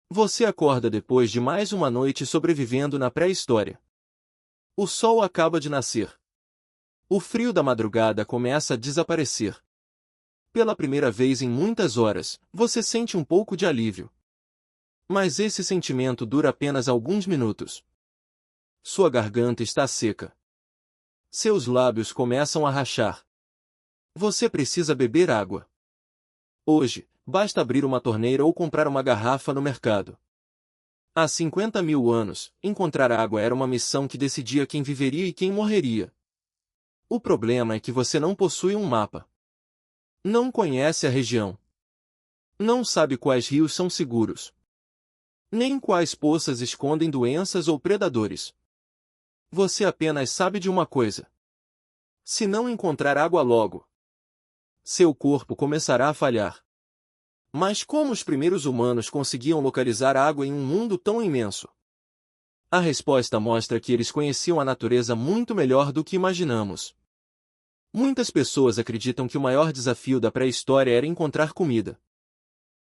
Você acorda depois de mais uma noite sobrevivendo na pré-história. O sol acaba de nascer. O frio da madrugada começa a desaparecer. Pela primeira vez em muitas horas, você sente um pouco de alívio. Mas esse sentimento dura apenas alguns minutos. Sua garganta está seca. Seus lábios começam a rachar. Você precisa beber água. Hoje, basta abrir uma torneira ou comprar uma garrafa no mercado. Há 50 mil anos, encontrar água era uma missão que decidia quem viveria e quem morreria. O problema é que você não possui um mapa. Não conhece a região. Não sabe quais rios são seguros. Nem quais poças escondem doenças ou predadores. Você apenas sabe de uma coisa. Se não encontrar água logo, seu corpo começará a falhar. Mas como os primeiros humanos conseguiam localizar água em um mundo tão imenso? A resposta mostra que eles conheciam a natureza muito melhor do que imaginamos. Muitas pessoas acreditam que o maior desafio da pré-história era encontrar comida.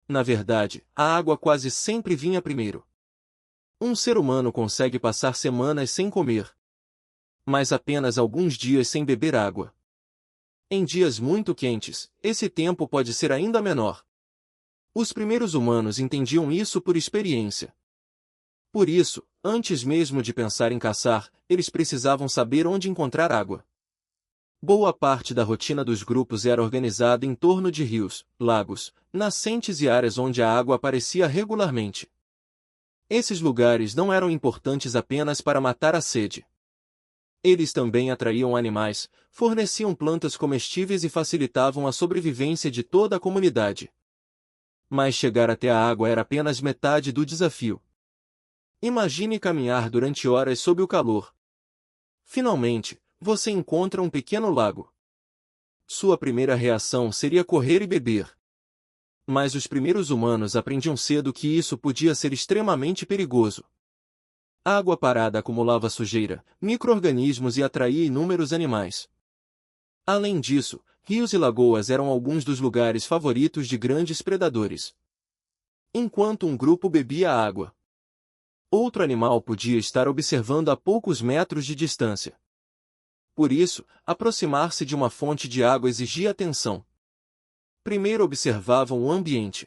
Na verdade, a água quase sempre vinha primeiro. Um ser humano consegue passar semanas sem comer, mas apenas alguns dias sem beber água. Em dias muito quentes, esse tempo pode ser ainda menor. Os primeiros humanos entendiam isso por experiência. Por isso, antes mesmo de pensar em caçar, eles precisavam saber onde encontrar água. Boa parte da rotina dos grupos era organizada em torno de rios, lagos, nascentes e áreas onde a água aparecia regularmente. Esses lugares não eram importantes apenas para matar a sede. Eles também atraíam animais, forneciam plantas comestíveis e facilitavam a sobrevivência de toda a comunidade. Mas chegar até a água era apenas metade do desafio. Imagine caminhar durante horas sob o calor. Finalmente, você encontra um pequeno lago. Sua primeira reação seria correr e beber. Mas os primeiros humanos aprendiam cedo que isso podia ser extremamente perigoso. A água parada acumulava sujeira, micro-organismos e atraía inúmeros animais. Além disso, rios e lagoas eram alguns dos lugares favoritos de grandes predadores. Enquanto um grupo bebia água, outro animal podia estar observando a poucos metros de distância. Por isso, aproximar-se de uma fonte de água exigia atenção. Primeiro observavam o ambiente.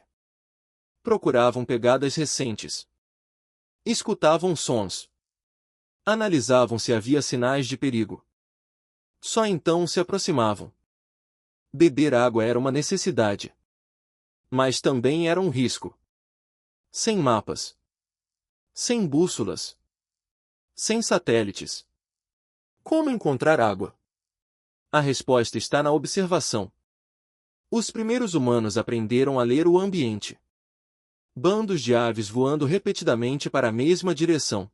Procuravam pegadas recentes. Escutavam sons. Analisavam se havia sinais de perigo. Só então se aproximavam. Beber água era uma necessidade. Mas também era um risco. Sem mapas. Sem bússolas. Sem satélites. Como encontrar água? A resposta está na observação. Os primeiros humanos aprenderam a ler o ambiente. Bandos de aves voando repetidamente para a mesma direção.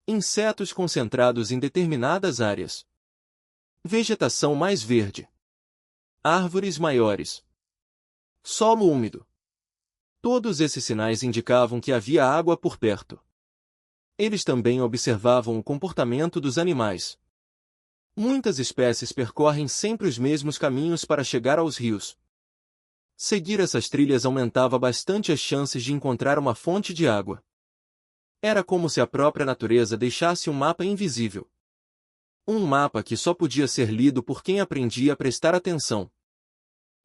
Insetos concentrados em determinadas áreas. Vegetação mais verde. Árvores maiores. Solo úmido. Todos esses sinais indicavam que havia água por perto. Eles também observavam o comportamento dos animais. Muitas espécies percorrem sempre os mesmos caminhos para chegar aos rios. Seguir essas trilhas aumentava bastante as chances de encontrar uma fonte de água. Era como se a própria natureza deixasse um mapa invisível. Um mapa que só podia ser lido por quem aprendia a prestar atenção.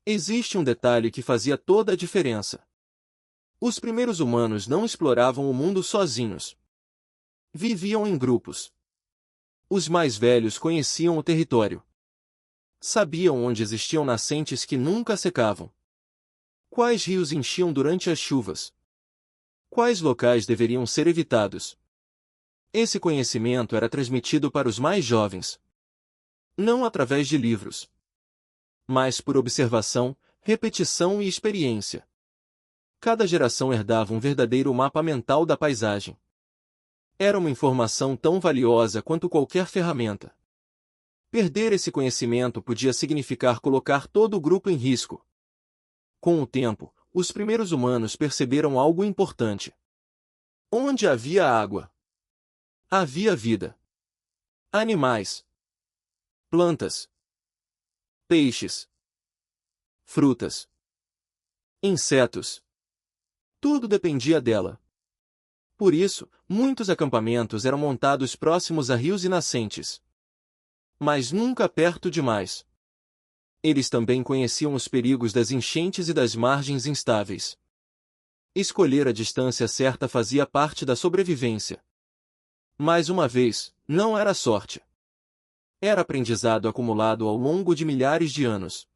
Existe um detalhe que fazia toda a diferença. Os primeiros humanos não exploravam o mundo sozinhos. Viviam em grupos. Os mais velhos conheciam o território. Sabiam onde existiam nascentes que nunca secavam. Quais rios enchiam durante as chuvas? Quais locais deveriam ser evitados? Esse conhecimento era transmitido para os mais jovens. Não através de livros, mas por observação, repetição e experiência. Cada geração herdava um verdadeiro mapa mental da paisagem. Era uma informação tão valiosa quanto qualquer ferramenta. Perder esse conhecimento podia significar colocar todo o grupo em risco. Com o tempo, os primeiros humanos perceberam algo importante. Onde havia água, havia vida. Animais, plantas, peixes, frutas, insetos. Tudo dependia dela. Por isso, muitos acampamentos eram montados próximos a rios e nascentes. Mas nunca perto demais. Eles também conheciam os perigos das enchentes e das margens instáveis. Escolher a distância certa fazia parte da sobrevivência. Mais uma vez, não era sorte. Era aprendizado acumulado ao longo de milhares de anos.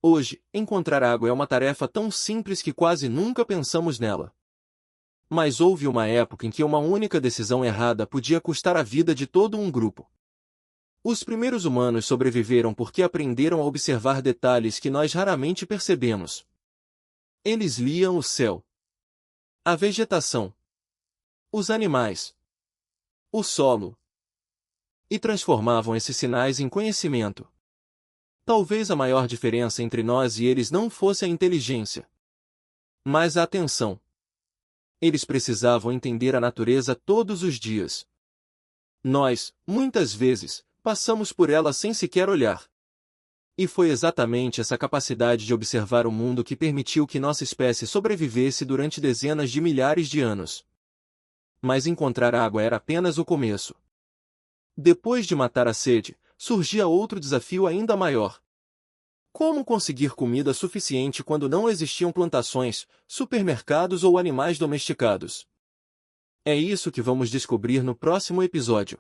Hoje, encontrar água é uma tarefa tão simples que quase nunca pensamos nela. Mas houve uma época em que uma única decisão errada podia custar a vida de todo um grupo. Os primeiros humanos sobreviveram porque aprenderam a observar detalhes que nós raramente percebemos. Eles liam o céu, a vegetação, os animais, o solo, e transformavam esses sinais em conhecimento. Talvez a maior diferença entre nós e eles não fosse a inteligência, mas a atenção. Eles precisavam entender a natureza todos os dias. Nós, muitas vezes, passamos por ela sem sequer olhar. E foi exatamente essa capacidade de observar o mundo que permitiu que nossa espécie sobrevivesse durante dezenas de milhares de anos. Mas encontrar água era apenas o começo. Depois de matar a sede, surgia outro desafio ainda maior. Como conseguir comida suficiente quando não existiam plantações, supermercados ou animais domesticados? É isso que vamos descobrir no próximo episódio.